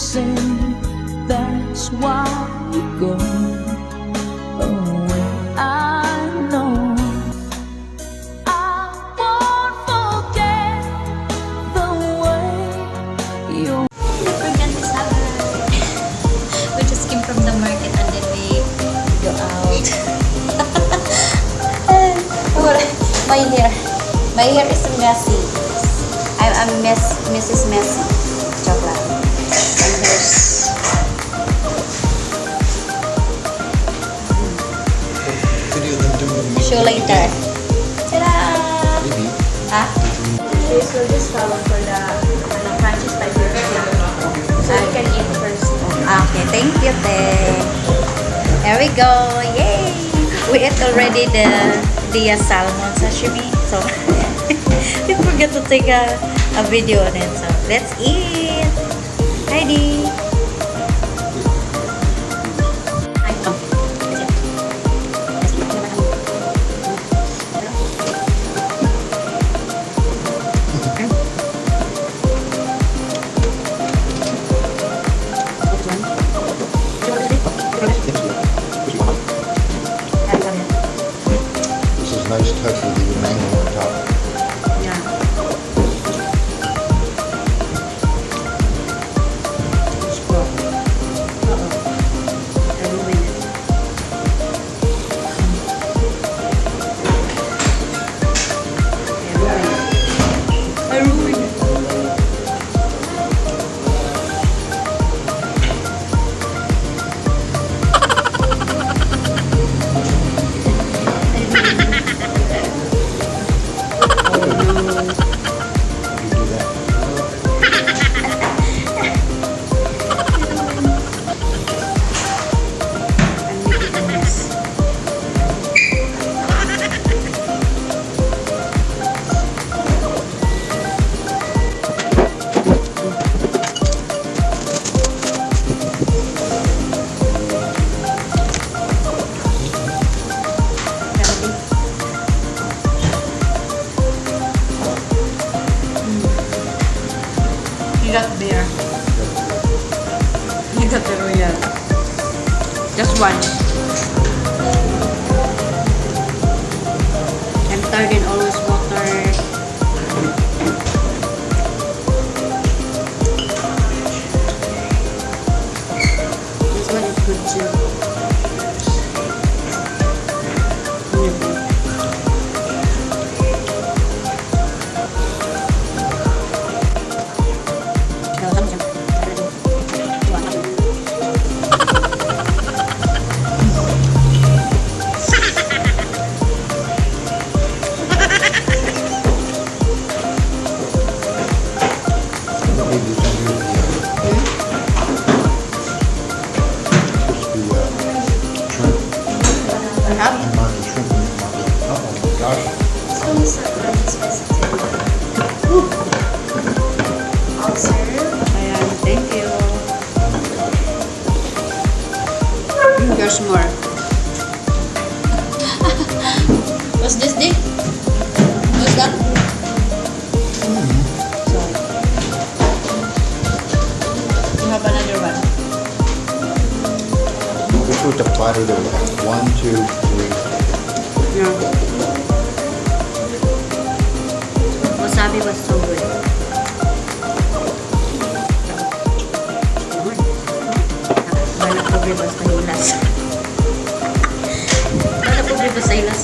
losing, that's why you go away. I know I won't forget the way you. We forgot this salad. We just came from the market and then we go out. My hair is messy. I'm Mrs. Messy. Chocolate. And here's Video of them doing the show later. Ta-da! maybe. Ah? Okay, so this towel for the French's type of so you can eat first. Okay, thank you, te. There we go. Yay! We ate already the salmon sashimi. So we forgot to take a video on it. So let's eat. Ready? This is a nice touch with the mango on top. You do that. You got beer. You got the royal. Just one. I'm tired and always water. This one is good too. Maybe this one here is Have? the shrimp. Oh my gosh. This one is really specific. I'll serve. Ayan, thank you. There's more. What's this, Dick? What's that? You have another one. This was the platter that we had. 1, 2, 3. Yeah. Wasabi was so good. Wala pobre basta hilas. Wala pobre basta hilas.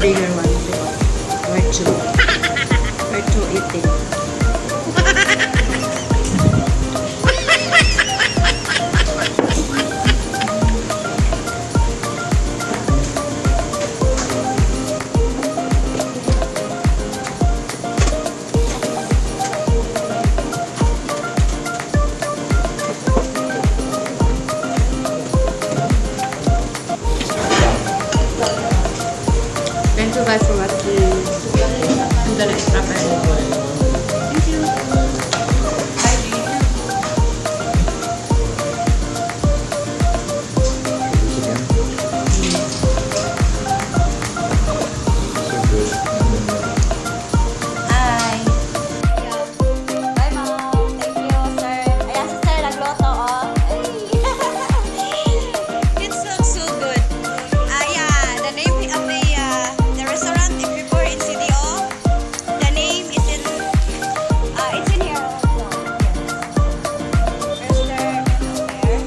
bigger one. Where to? Where to eat it? Thank you guys for watching. I'm gonna stop it. Thank you. This again. So good. Hi. Bye, Mom. Thank you, sir. Ayan si Sir, nagluto, oh. It looks so good. Yeah, the name of the restaurant, if you go in CDO, the name is in, it's in here also. Yes. Restaurant there.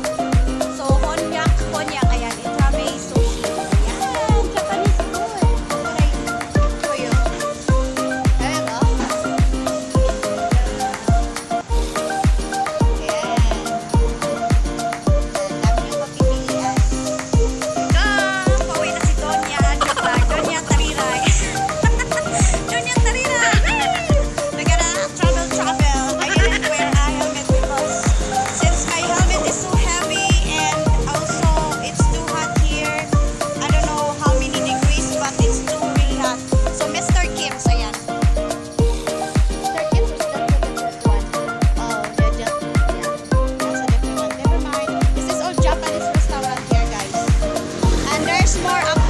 So, Honyak, ayan, Itame Sushi. Ayan, Japanese food. Okay, for you. There you go. Ayan. Dami yung pagpipilian. Pauwi na si Donya. Joke lang. Donya Tariray. Donya Tariray. We're gonna travel. I didn't wear a helmet because since my helmet is so heavy and also it's too hot here. I don't know how many degrees but it's too really hot. So Mr. Kim's, ayan. Mr. Kim's is just a different one. Oh, they're just, yeah. That's a different one. Never mind. This is all Japanese restaurant here, guys. And there's more up